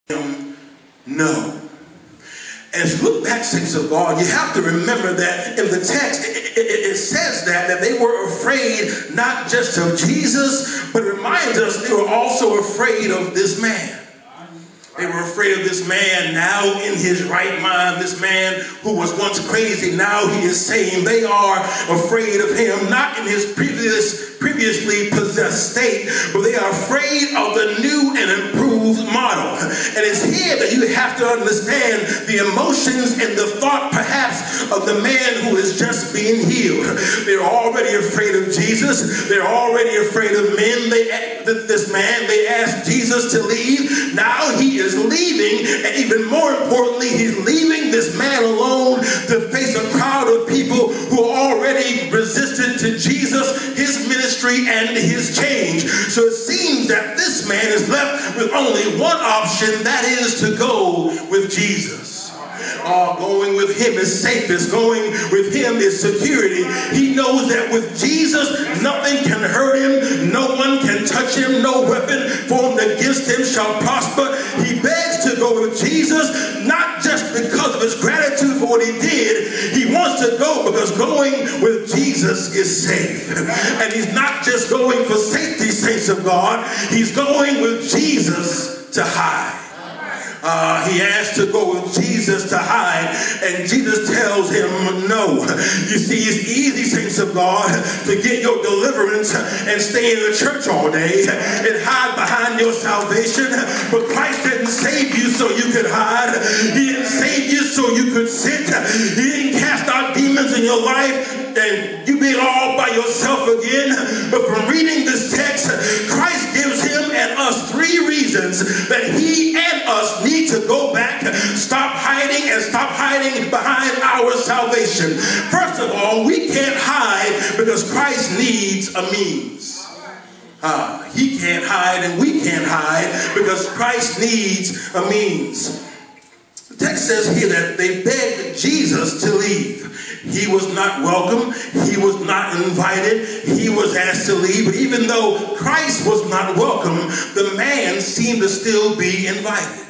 him no. As you look back, saints of God, you have to remember that in the text, it says that they were afraid not just of Jesus, but it reminds us they were also afraid of this man. They were afraid of this man now in his right mind. This man who was once crazy, now he is sane. They are afraid of him, not in his previously possessed state, but they are afraid of the new and improved model. And it's here that you have to understand the emotions and the thought perhaps of the man who is just being healed. They're already afraid of Jesus. They're already afraid of men. They asked Jesus to leave. Now he is leaving, and even more importantly, he's leaving this man alone to face a crowd of people who are already resistant to Jesus, his ministry, and his change. So it seems that this man is left with only one option, that is to go with Jesus. Going with him is safest. Going with him is security. He knows that with Jesus, nothing can hurt him. No one can touch him. No weapon formed against him shall prosper. He begs to go with Jesus, not just because of his gratitude for what he did. He wants to go because going with Jesus is safe. And he's not just going for safety, saints of God. He's going with Jesus to hide. He asked to go with Jesus to hide, and Jesus tells him no. You see, it's easy, saints of God, to get your deliverance and stay in the church all day and hide behind your salvation, but Christ didn't save you so you could hide. He didn't save you so you could sit. He didn't cast out demons in your life and you be all by yourself again. But from reading this text, Christ gives him and us three reasons that he and us need to go back, stop hiding, and stop hiding behind our salvation. First of all, we can't hide because Christ needs a means. He can't hide and we can't hide because Christ needs a means. The text says here that they begged Jesus to leave. He was not welcome. He was not invited. He was asked to leave. But even though Christ was not welcome, the man seemed to still be invited.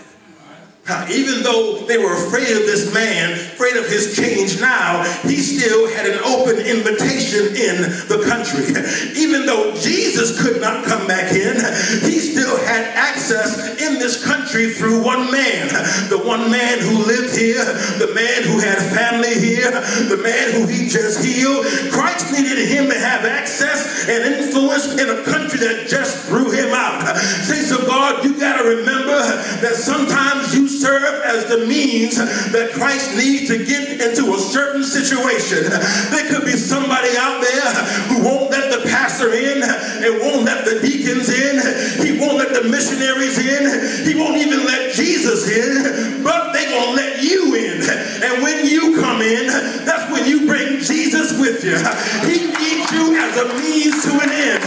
Even though they were afraid of this man, afraid of his change now, he still had an open invitation in the country. Even though Jesus could not come back in, he still had access in this country through one man. The one man who lived here, the man who had family here, the man who he just healed. Christ needed him to have access and influence in a country that just threw him out. Saints of God, you got to remember that sometimes you serve as the means that Christ needs to get into a certain situation. There could be somebody out there who won't let the pastor in and won't let the deacons in. He won't let the missionaries in. He won't even let Jesus in, but they're going to let you in. And when you come in, that's when you bring Jesus with you. He needs you as a means to an end.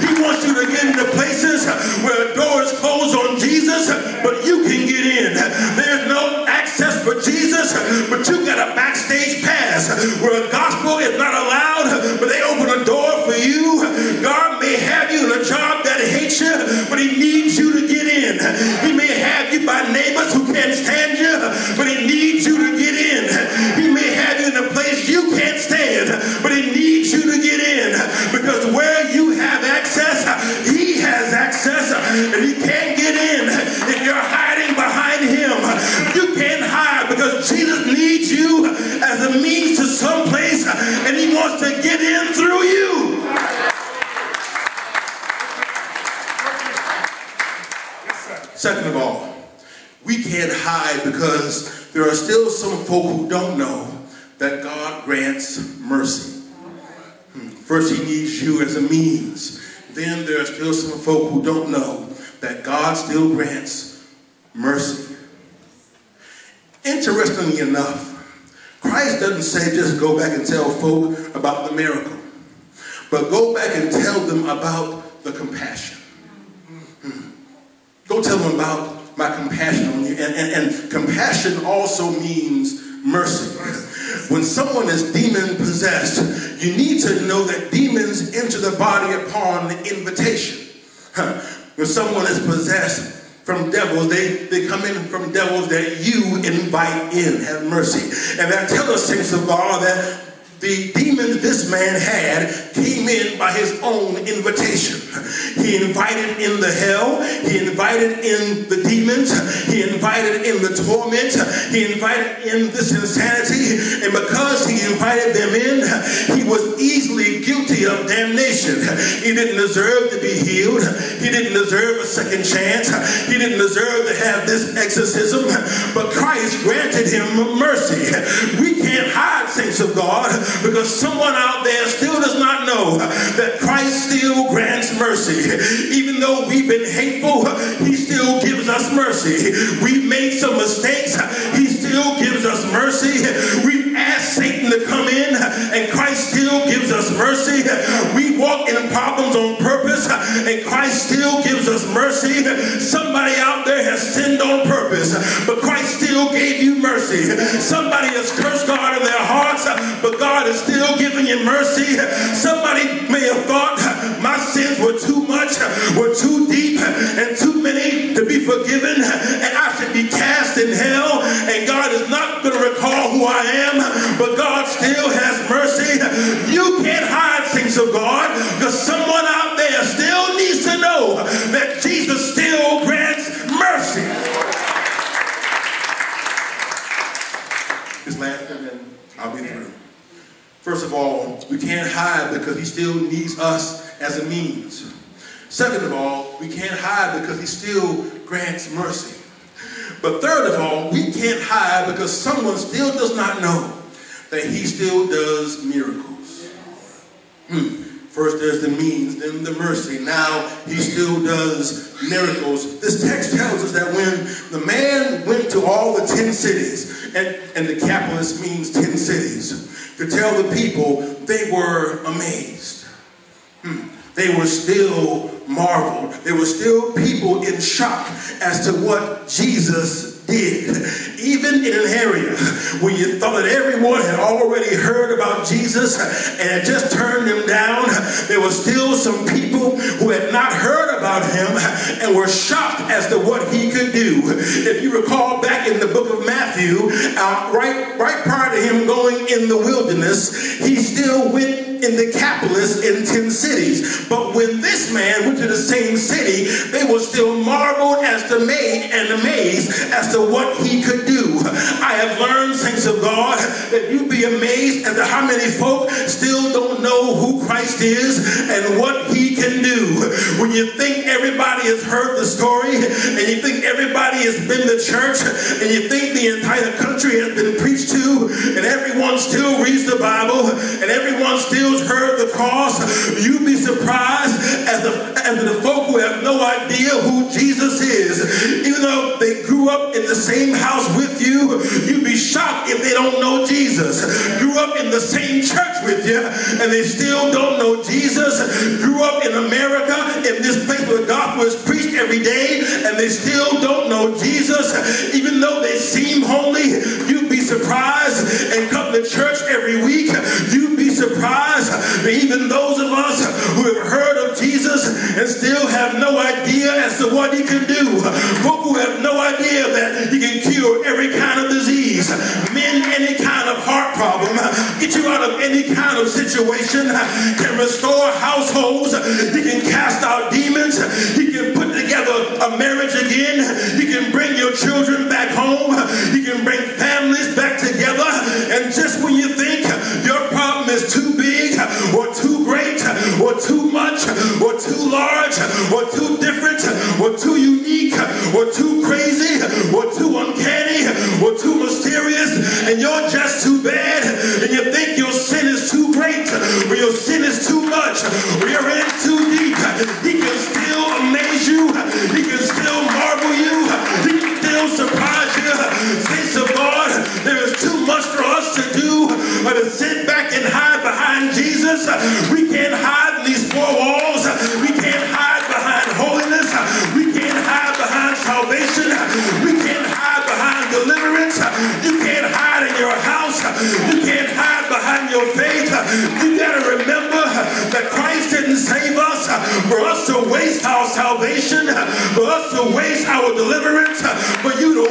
He wants you to get into places where a door is closed on Jesus, but you can get in. There's no access for Jesus, but you got a backstage pass where the gospel is not allowed, but they open a door for you. God may have you in a job that hates you, but he needs you to get in. He may have you by neighbors who can't stand you, but he needs you to get in. He may have you in a place you can't stand, but he needs you to get in, because where you have access, he has access, and he can't get in if you're hiding behind him. You can't hide because Jesus needs you as a means to some place, and he wants to get in through you. Second of all, we can't hide because there are still some folk who don't know that God grants mercy. First, he needs you as a means. Then there are still some folk who don't know that God still grants mercy. Interestingly enough, Christ doesn't say just go back and tell folk about the miracle, but go back and tell them about the compassion. Go tell them about my compassion on you. And compassion also means mercy. When someone is demon possessed, you need to know that demons enter the body upon invitation. When someone is possessed, from devils. They come in from devils that you invite in. Have mercy. And that tells us, saints of God, that the demons this man had came in by his own invitation. He invited in the hell. He invited in the demons. He invited in the torment. He invited in this insanity. And because he invited them in, he was easily guilty of damnation. He didn't deserve to be healed. He didn't deserve a second chance. He didn't deserve to have this exorcism. But Christ granted him mercy. We can't hide, saints of God, because someone out there still does not know that Christ still grants mercy. Even though we've been hateful, he still gives us mercy. We've made some mistakes, he still gives us mercy. We've asked Satan to come in, and Christ still gives us mercy. We walk in problems on purpose, and Christ still gives us mercy. Somebody out there has sinned on purpose, but Christ still gave you mercy. Somebody has cursed God in their hearts, but God is still giving you mercy. Somebody may have thought my sins were too much, were too deep, and too many to be forgiven, and I should be cast in hell, and God is not going to recall who I am, but God still has mercy. You can't hide, things of God, because someone out there still needs to know that Jesus still grants mercy. This last thing, and I'll be through. First of all, we can't hide because he still needs us as a means. Second of all, we can't hide because he still grants mercy. But third of all, we can't hide because someone still does not know that he still does miracles. First there's the means, then the mercy. Now he still does miracles. This text tells us that when the man went to all the 10 cities, and the Decapolis means 10 cities, to tell the people, they were amazed. They were still marveled. There were still people in shock as to what Jesus did. Even in an area where you thought that everyone had already heard about Jesus and had just turned him down, there were still some people who had not heard about him and were shocked as to what he could do. If you recall back in the book of Matthew, right prior to him going in the wilderness, he still went in the Decapolis in 10 cities. But when this man went to the same city, they were still marveled and amazed as to what he could do. I have learned, saints of God, that you'd be amazed as to how many folk still don't know who Christ is and what he can do. When you think everybody has heard the story, and you think everybody has been to church, and you think the entire country has been preached to, and everyone still reads the Bible, and everyone still heard the cross, you'd be surprised as the folk who have no idea who Jesus is. Even though they grew up in the same house with you, you'd be shocked if they don't know Jesus. Grew up in the same church with you, and they still don't know Jesus. Grew up in America, in this place where the gospel is preached every day, and they still don't know Jesus. Even though they seem holy, you'd be surprised, and come to church every week, you'd be surprised. Even those of us who have heard of Jesus and still have no idea as to what he can do. Folk who have no idea that he can cure every kind of disease, mend any kind of heart problem, get you out of any kind of situation, can restore households, he can cast out demons, he can put together a marriage again, he can bring your children back home, he can bring families back together. And just when you think your problem is too big or too great or too much or too large or too different or too unique or too crazy or too uncanny or too mysterious, and you're just too bad, and you think your sin is too great or your sin is too much or you're in too deep, he can still amaze you, he can still marvel you, he can still surprise you. Saints of God, there is too much for us to do but to sit back and hide behind Jesus. We can't hide in these four walls. We can't hide behind holiness. We can't hide behind salvation. We can't hide behind deliverance. You can't hide in your house. You can't hide behind your faith. You got to remember that Christ didn't save us for us to waste our salvation, for us to waste our for deliverance, but you don't